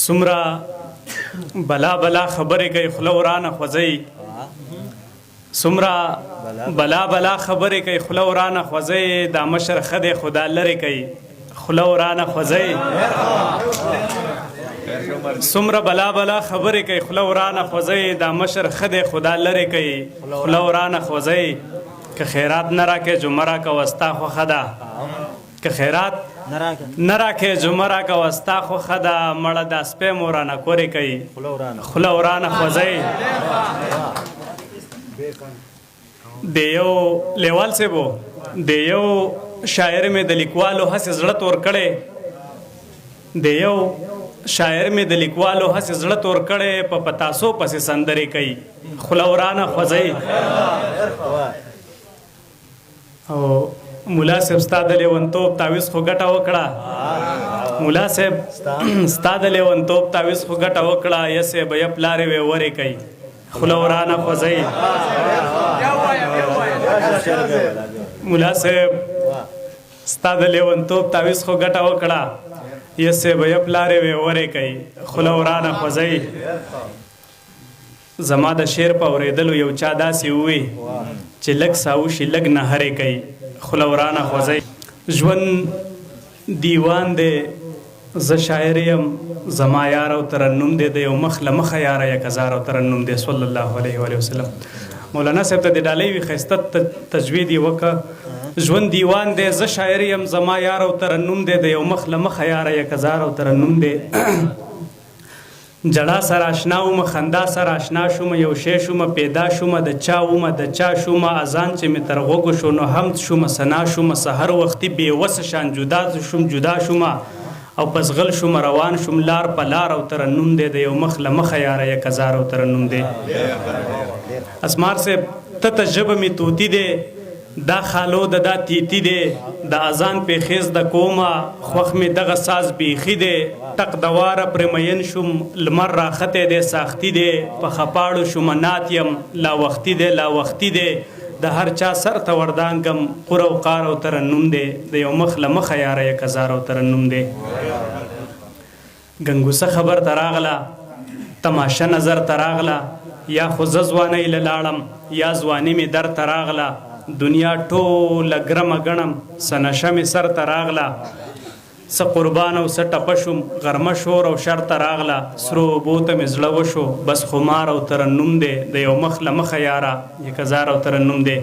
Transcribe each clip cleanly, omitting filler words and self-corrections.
سمرا بلا بلا خبرې کوي خوله ورانه خوځوي سمرا بلا بلا خبرې کوي خوله ورانه خوځوي دا مشر ښه دی خو دا لرې کوي خوله ورانه خوځوي سمرا بلا بلا خبرې کوي خوله ورانه خوځوي دا مشر ښه دی خو دا لرې کوي خوله ورانه خوځوي که خیرات نه راکې جو مه راکوه ستا خوښه ده که خیرات نه راکې جو مه راکوه ستا خوښه ده مړه دا سپی مو رانه کورې کوي خوله ورانه خوځوي د یو لیوال صاحبو د یو شاعر مې د لیکوالو هسې زړه تور کړی د یو شاعر مې د لیکوالو هسې زړه تور کړی په پتاسو پسې سندرې کوي خوله ورانه خوځوي او مولا صاحب ستا د لیونتوب تعویض خو ګټه وکړه مولا صاحب ستا د لیونتوب تعویض خو ګټه وکړه یا صاحب یا پلارې وې ورې کوي خوله ورانه خوځوي مولا صاحب ستا د لیونتوب تعویض خو ګټه وکړه یا صاحب یا پلارې وې ورې کوي خوله ورانه خوځوي زما د شعر په اورېدلو یو چا داسې ووي چې لږ ساوشي لږ نهرې کوي خوله ورانه خوځوي ژوند دیوان دی زه شاعر یم زما یار او ترنم دی د یو مخ له مخه یاره یک هزار او ترنم دی صلی الله علیه و وسلم مولانا صاحب ته د ډالۍ وي ښایسته تجوید یې وکړه ژوند دیوان دی زه شاعر یم زما یار او ترنم دی د یو مخ له مخه یاره یک هزار او ترنم دی جړا سره اشنا وم خندا سره اشنا شوم یو شی شوم پیدا شوم د چا وم د چا شوم اذان چې مې تر غوږو شو نو حمد شوم ثنا شوم سحر وختي بېوسه شان جدا شوم جدا شوم او پس غل شوم روان شوم لار په لار او ترنم دی د یو مخ له مخه یاره یک هزار او ترنم دی اسمار صاحب ته ژبه مې توتی دی دا خالو د دا تیتی دی د اذان په خیز د کومه خوښ مې دغه ساز بیخي دی ټق دواره پرې مین شوم لمر راختی دی ساختي دی په خپاړو شوم نات یم لا وختي دی لا وختي دی د هر چا سر ته وردانګم قور او قار او ترنم دی د یو مخ له مخه یاره یک هزار او ترنم دی ګنګوسه خبر ته راغله تماشه نظر ته راغله یا خو زه ځوانۍ له لاړم یا ځواني مې در ته راغله دنیا ټوله ګرمه ګڼم څه نشه مې سر ته راغله څه قربان او څه ټپه شوم غرمه شور او شر ته راغله سرو اوبو ته مې زړه وشو بس خمار او ترنم دی د یو مخ له مخه یاره یک هزار او ترنم دی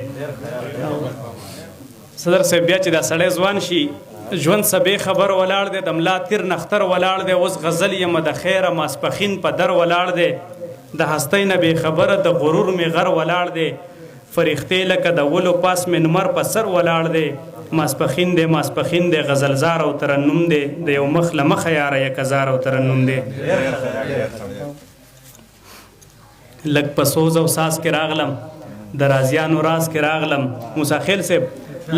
صدر صاحب بیا چې دا سړی ځوان شي ژوند سبې خبر ولاړ دی د ملا تیر نختر ولاړ دی اوس غزل یم د خیره ماسپخین په در ولاړ دی د هستۍ نه بې خبره د غرور مې غر ولاړ دی فرښتې لکه د ولو پاس مې نمر په سر ولاړ دی ماسپخین دی ماسپخین دی غزلزار او ترنم دی د یو مخ له مخه یاره یک هزار او ترنم دی لږ په سوز او ساز کې راغلم د رازیانو راز کې راغلم موسی خیل صاحب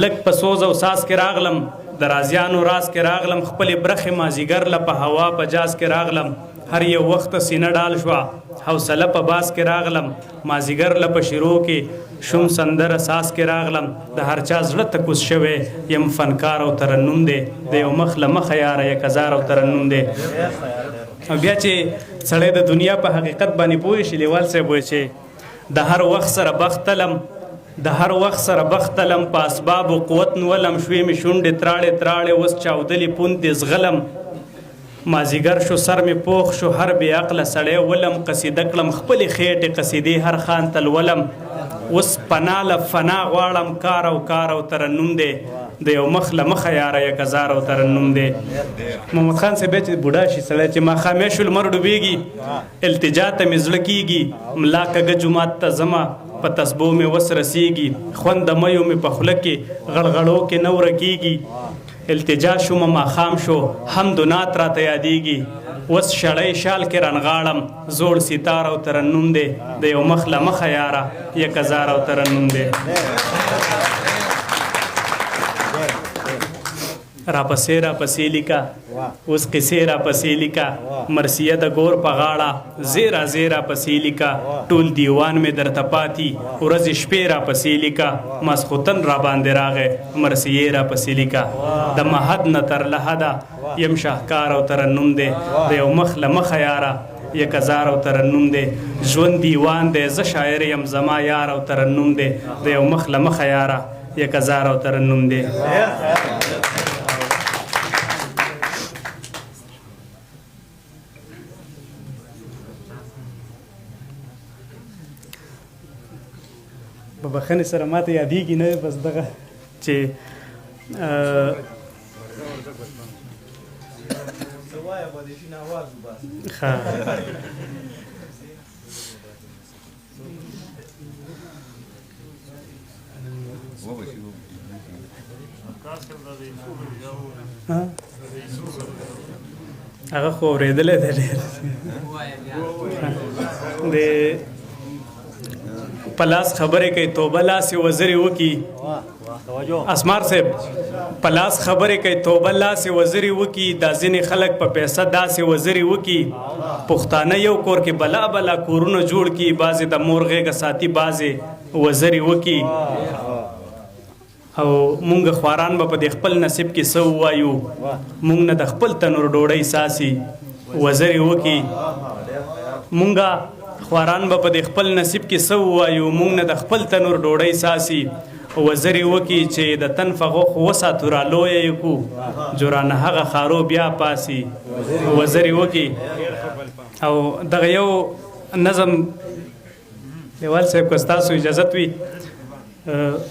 لږ په سوز او ساز کې راغلم د رازیانو راز کې راغلم خپلې برخې مازیګر له په هوا په جاز کې راغلم هر یو وخت سینه ډال شوه حوصله په باس کې راغلم مازیګر له په شروع کې شوم سندر اساس کې راغلم د هر چا زړه ته کوز شوی یم فنکار او ترنم دی د یو مخ له مخه یاره یک هزار او ترنم دی او بیا چې سړی د دنیا په حقیقت باندې پوه شي لیوال صاحب وایي چې د هر وخت سره بختلم د هر وخت سره بختلم په اسباب و قوت نولم شوې مې شونډې تراړې تراړې اوس چاودلې پوندې زغلم مازیګر شو سر مې پوخ شو هر بې عقله سړی ولم قصیده کړم خپلې خېټې قصیدې هر خان ته لولم اوس پنا له فنا غواړم کار او ترنم دی د یو مخ له مخه یاره یک هزار او ترنم دی محمد خان صاحب چې بوډا شي سړی چې ماښامې شو لمر ډوبېږي التجا ته مې زړه کېږي ملا کږه جومات ته ځمه په تسبو مې وس رسیږي خوند د میو مې په خوله کې غړغړو کې نه ورکېږي التجا شوم ماښام شو حمد و نعت راته یادېږي اوس شړی شال کې رنغاړم زوړ ستار او ترنم دی د یو مخ له مخه یاره یک هزار او ترنم دی راپسې لیکا اوس قصې راپسې لیکا مرثیه د ګور په غاړه زیرا زیرا پسې لیکا ټول دیوان مې درته پاتې ورځې شپې راپسې لیکا ماسخوتن را باندې راغې مرثیې راپسې لیکا د مهد نه تر لحده یم شاهکار او ترنم دی د یو مخ له مخه یاره یک هزار او ترنم دی ژوند دیوان دی زه شاعر یم زما یار او ترنم دی د یو مخ له مخه یاره یک هزار او ترنم دی په بخښنې سره ماته یادېږي نه بس دغه چې هغه خو اورېدلی دی ډېر د په لاس خبرې کوي توبه لاس یې وزرې وکړي اسمار صاحب په لاس خبرې کوي توبه لاس یې وزرې وکړي دا ځینې خلک په پیسه داسې وزرې وکړي پښتانه یو کور کې بلا بلا کورونه جوړ کړي بعضې د مور غېږه ساتي بعضې وزرې وکړي او مونږ خواران به په دې خپل نصیب کې څه ووایو مونږ نه د خپل تنور ډوډۍ ساسي وزرې وکړي مونږ خواران به په دې خپل نصیب کې څه ووایو مونږ نه د خپل تنور ډوډۍ ساسي وزرې وکړي چې د تن فغوخ وساتو را لویه یې کړو جورانه هغه خارو بیا پاسي وزرې وکړي او دغه یو نظم دیوال صاحب که ستاسو اجازت وي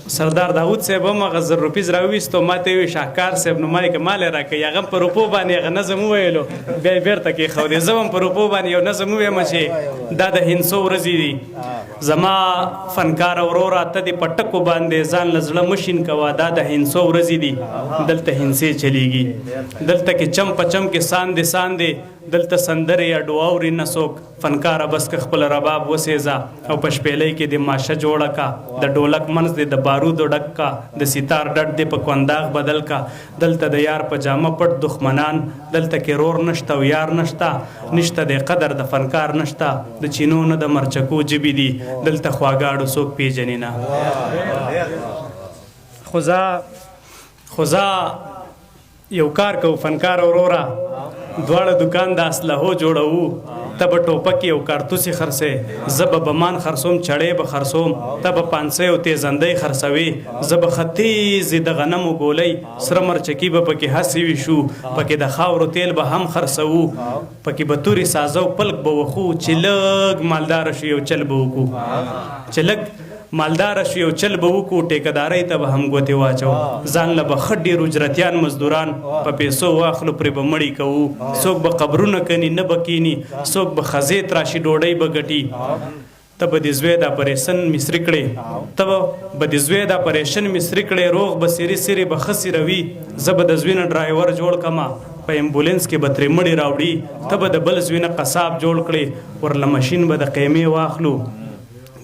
سردار داود صاحب هم هغه 1000 روپیز راوویستو ما ته یې وویل شاهکار صاحب نو ما یې که مال یې راکوي هغه هم په روپو باندې هغه نظم وویلو بیا یې بېرته کېښودې زه هم په روپو باندې یو نظم وویم چې دا د هندسو ورځې دي زما فنکار وروره ته دې په ټکو باندې ځان له زړه مشین کوه دا د هندسو ورځې دي دلته هندسې چلیږي دلته کې چم په چم کې ساندې ساندې دلته سندرې یا دعا اوري نه څوک فنکاره بس که خپل رباب وسېځه او په شپېلۍ کې د ماشه جوړه کا د ډولک منځ دې د بارودو ډک کا د ستار ډډ دې په کونداغ بدل کا دلته د یار په جامه پټ دښمنان دلته کې رور نشته او یار نشته نشته د قدر د فنکار نشته د چینو نه د مرچکو جبې دي دلته خواږاړو څوک پیژنې نه خو زه یو کار کوو فنکار وروره دواړه دکان د اسلحو جوړوو ته به ټوپک یو کارتوسې خرڅې زه به بمان خرڅوم چړې به خرڅوم ته به پانسۍ او تیزندۍ خرڅوې زه به ښه تیزې د غنمو ګولۍ سره مرچکي به پکې هسې ویشو پکې د خاورو تیل به هم خرڅوو پکې به تورې سازه او پلک به وخو چې لږ مالداره شو یو چل به وکړو چې لږ مالدار شو یو چل به وکړو ټیکهدارۍ ته به هم ګوتې واچو ځان له به ښه ډېر اجرتیان مزدوران په پیسو واخلو پرې به مړي کوو څوک به قبرونه کني نه به کیني څوک به خزې تراشي ډوډۍ به ګټي ته به دې زوی د اپریشن مصري کړې ته به دې زوی د اپریشن مصري کړې روغ به سیرې سیرې به ښه سیروي زه به د زوی نه ډرایور جوړ کړمه په ایمبولینس کې به ترې مړي راوړي ته به د بل زوی نه قصاب جوړ کړې ورله مشین به د قیمې واخلو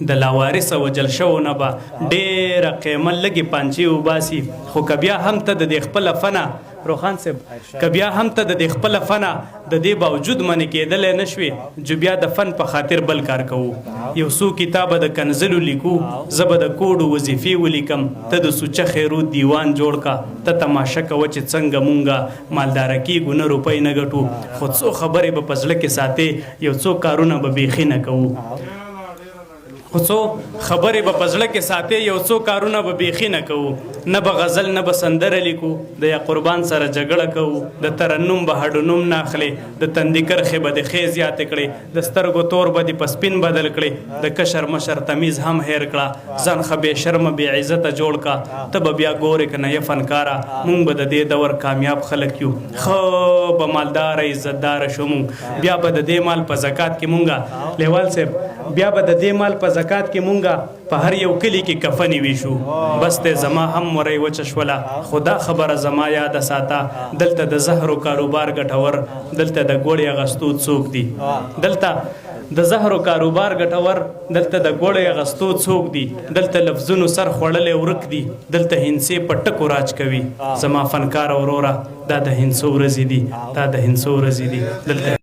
د لاوارثه وجل شو نه به ډېره قیمه لږې پانچې وباسي خو که بیا هم ته د دې خپله فنه روخان صاحب که بیا هم ته د دې خپله فنه د دې باوجود منې کېدلی نه شوې جو بیا د فن په خاطر بل کار کوو یو څو کتابه د کنزلو لیکو زه به د کوډو وظیفې ولیکم ته د سوچه خیرو دیوان جوړ کا ته تماشه کوه چې څنګه مونږه مالداره کېږو نه روپۍ نه ګټو خو څو خبرې به په زړه کې ساتې یو څو کارونه به بیخي نه کوو خو څو خبرې به په زړه کې ساتې یو څو کارونه به بیخي نه کوو نه به غزل نه به سندره لیکو د یا قربان سره جګړه کوو د ترنم به هډونوم نه اخلې د تندي کرښې به د ښې زیاتې کړې د سترګو تور به دې په سپین بدل کړې د کشر مشر تمیز هم هیر کړه ځان ښه بې شرمه بې عزته جوړ کا ته به بیا ګورې که نه یې فنکاره مونږ به د دې دور کامیاب خلک یو ښه به مالداره عزتداره شو مونږ بیا به د دې مال په زکات کې مونږه لیوال صاحب بیا به د دې مال په زکات کې مونږه په هر یو کلي کې کفنې ویشو بس ته زما هم وری وچه شوله خدا خبره زما یاده ساته دلته د زهرو کاروبار ګټور دلته د ګوړې اغستو څوک دي دلته د زهرو کاروبار ګټور دلته د ګوړې اغستو څوک دي دلته لفظونو سر خوړلی ورک دي دلته هندسې په ټکو راج کوي زما فنکار وروره دا د هندسو ورځې دي دا د هندسو ورځې دي دلته